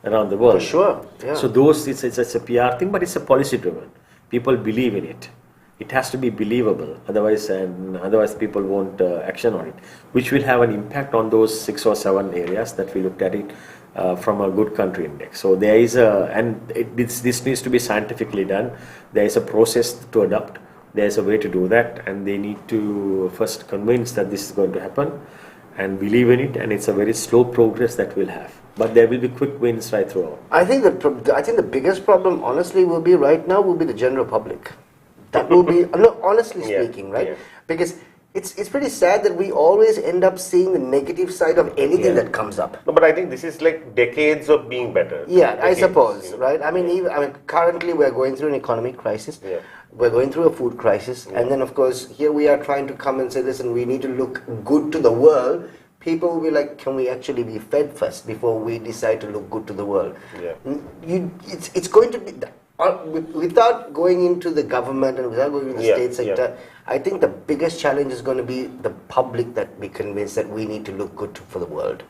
around the world. For sure. Yeah. So those, it's a PR thing, but it's a policy driven. People believe in it. It has to be believable. Otherwise people won't action on it, which will have an impact on those 6 or 7 areas that we looked at it. From a good country index. So there is this needs to be scientifically done. There is a process to adopt. There is a way to do that, and they need to first convince that this is going to happen and believe in it, and it's a very slow progress that we'll have. But there will be quick wins right throughout. I think the biggest problem, honestly, will be right now will be the general public. That will be, no, honestly speaking, right? Because it's pretty sad that we always end up seeing the negative side of anything that comes up. No, but I think this is like decades of being better. Yeah, I suppose, right? I mean, currently we're going through an economic crisis. We're going through a food crisis. And then, of course, here we are trying to come and say, listen, we need to look good to the world. People will be like, can we actually be fed first before we decide to look good to the world? It's going to be... without going into the government and without going into the state sector, I think the biggest challenge is going to be the public that we convince that we need to look good for the world.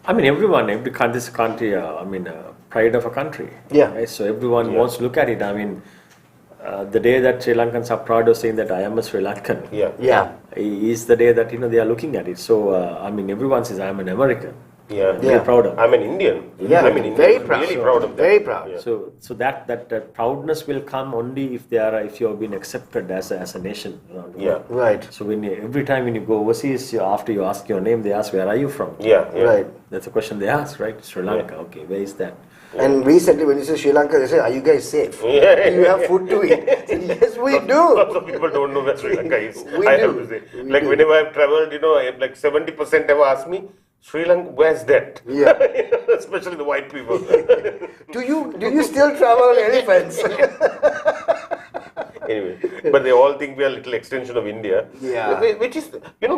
I mean, every country, pride of a country. Right? So everyone wants to look at it. I mean, the day that Sri Lankans are proud of saying that I am a Sri Lankan, is the day that they are looking at it. So everyone says I am an American. Very proud of. I'm an Indian. I'm an Indian. Very proud. Really proud of that. Very proud. So that proudness will come only if you have been accepted as a nation around the world. Right. So every time when you go overseas, after you ask your name, they ask, where are you from? Right. That's a question they ask, right? Sri Lanka. Okay, where is that? And recently, when you say Sri Lanka, they say, "Are you guys safe? Do you have food to eat?" Yes, we do. Lots of people don't know where Sri Lanka is. I have to say, whenever I've traveled, like 70% ever ask me, Sri Lanka, where's that? Especially the white people. Do you still travel on elephants? Anyway, but they all think we are a little extension of India. Which is,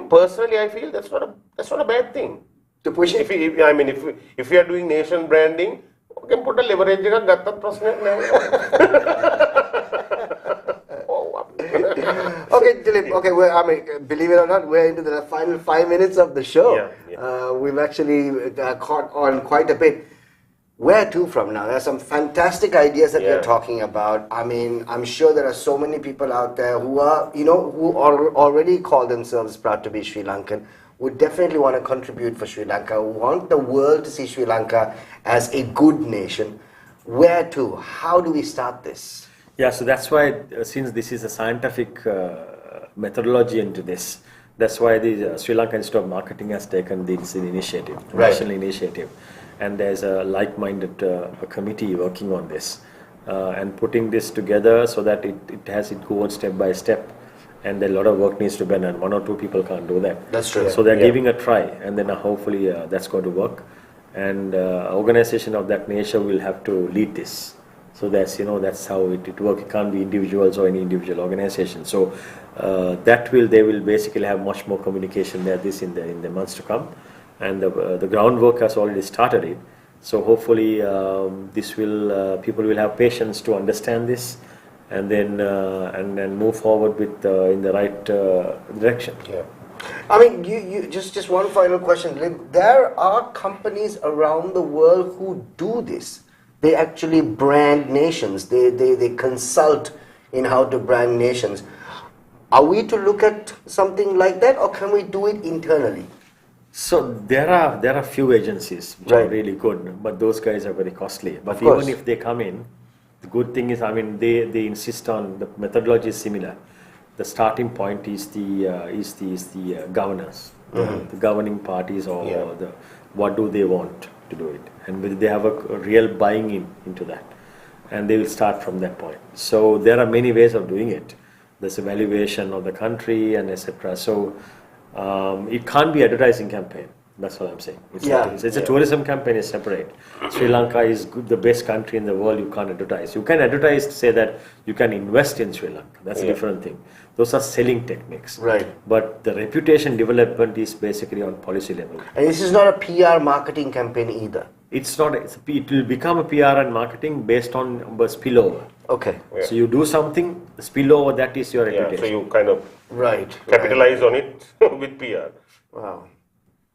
personally, I feel that's not a bad thing. To push it. If we are doing nation branding, we can put a leverage. Okay, Dileep. Okay, believe it or not, we're into the final 5 minutes of the show. We've actually caught on quite a bit. Where to from now? There are some fantastic ideas that we're talking about. I mean, I'm sure there are so many people out there who are, who already call themselves proud to be Sri Lankan, would definitely want to contribute for Sri Lanka, want the world to see Sri Lanka as a good nation. Where to? How do we start this? Yeah, so that's why, since this is a scientific methodology into this, that's why the Sri Lanka Institute of Marketing has taken this initiative, national initiative. And there's a like-minded committee working on this and putting this together so that it goes step by step. and a lot of work needs to be done, and one or two people can't do that. That's true. So they're giving a try, and then hopefully that's going to work. And organization of that nature will have to lead this. So that's how it works. It can't be individuals or any individual organization. So they will basically have much more communication there in the months to come, and the groundwork has already started it. So hopefully people will have patience to understand this, and then move forward with in the right direction. Yeah. I mean, you just one final question. There are companies around the world who do this. They actually brand nations. They consult in how to brand nations. Are we to look at something like that, or can we do it internally? So there are few agencies which are really good, but those guys are very costly. But even if they come in, the good thing is, I mean, they insist on the methodology is similar. The starting point is the governors, the governing parties, or what do they want to do it, and will they have a real buying into that, and they will start from that point. So there are many ways of doing it. There's evaluation of the country and etc. So it can't be advertising campaign. That's what I'm saying. It's a tourism campaign is separate. Sri Lanka is the best country in the world. You can't advertise. You can advertise to say that you can invest in Sri Lanka. That's a different thing. Those are selling techniques. Right. But the reputation development is basically on policy level. And this is not a PR marketing campaign either. It's not. It will become a PR and marketing based on spillover. Okay. Yeah. So you do something, the spillover, that is your reputation. So you kind of capitalize on it with PR. Wow.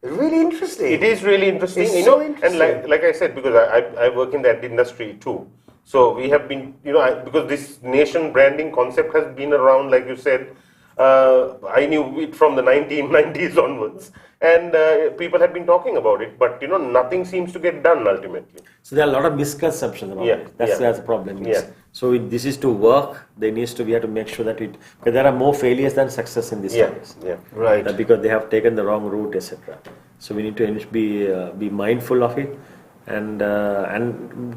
Really interesting. It is really interesting. It's so interesting. And like I said, because I work in that industry too. So we have been, because this nation branding concept has been around, like you said, I knew it from the 1990s onwards. And people have been talking about it, but nothing seems to get done ultimately. So there are a lot of misconceptions about it. That's the problem. So this is to work. We have to make sure that because there are more failures than success in this stories. Right. Because they have taken the wrong route, etc. So we need to be mindful of it, and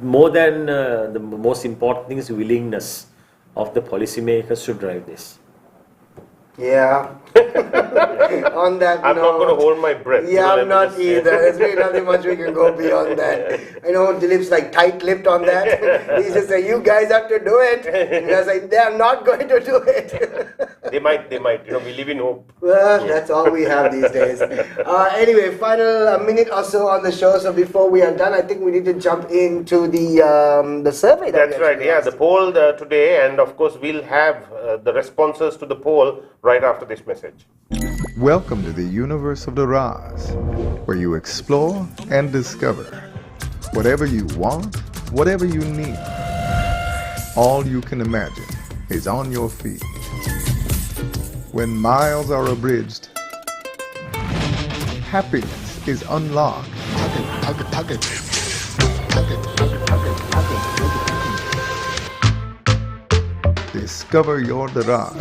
more than the most important thing is willingness of the policymakers to drive this. Yeah. On that I'm not going to hold my breath. Yeah, I'm not either. There's really nothing much we can go beyond that. I know Dileep's like tight-lipped on that. He's just like, you guys have to do it. And I was like, they're not going to do it. They might. We live in hope. Well, that's all we have these days. Anyway, final minute or so on the show. So before we are done, I think we need to jump into the survey. That's right. Yeah, the poll today, and of course we'll have the responses to the poll right after this message. Welcome to the universe of the Raz, where you explore and discover whatever you want, whatever you need. All you can imagine is on your feet. When miles are abridged, happiness is unlocked. Discover your Raz.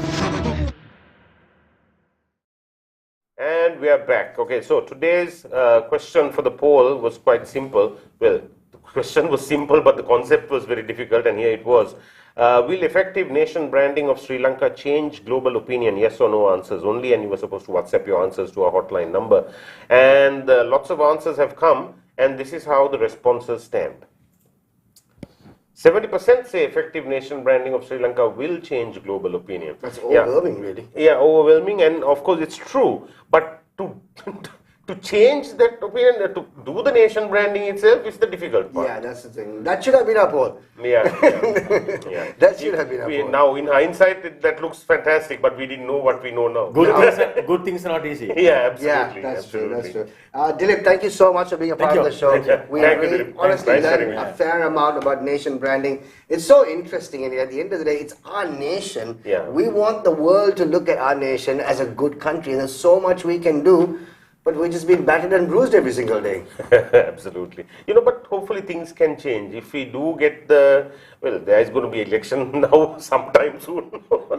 And we are back. Okay, so today's question for the poll was quite simple. Well, the question was simple, but the concept was very difficult, and here it was. Will effective nation branding of Sri Lanka change global opinion? Yes or no answers only, and you were supposed to WhatsApp your answers to our hotline number. And lots of answers have come, and this is how the responses stand. 70% say effective nation branding of Sri Lanka will change global opinion. That's overwhelming, really. Yeah, overwhelming, and of course it's true. But to change that opinion, to do the nation branding itself is the difficult part. Yeah, that's the thing. That should have been our poll. Yeah. That should have been our poll. Now, in hindsight, that looks fantastic, but we didn't know what we know now. Good things are not easy. Yeah, absolutely. Yeah, that's true. That's true. Dileep, thank you so much for being a part of the show. We have really honestly learned a fair amount about nation branding. It's so interesting, and at the end of the day, it's our nation. Yeah. We want the world to look at our nation as a good country, and there's so much we can do. But we're just being battered and bruised every single day. Absolutely. But hopefully things can change. If we do get there is going to be election now sometime soon.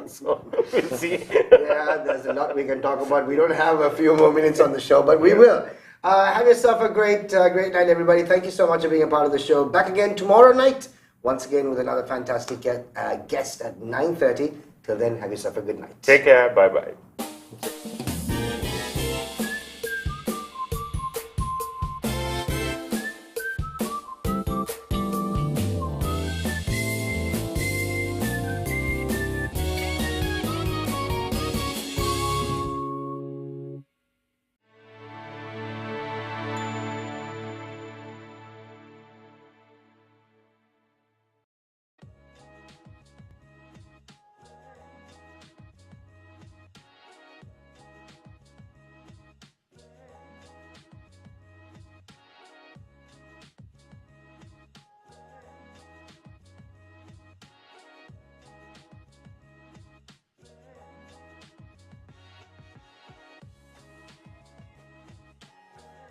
So we'll see. Yeah, there's a lot we can talk about. We don't have a few more minutes on the show, but we will. Have yourself a great night, everybody. Thank you so much for being a part of the show. Back again tomorrow night, once again with another fantastic guest at 9:30. Till then, have yourself a good night. Take care. Bye-bye.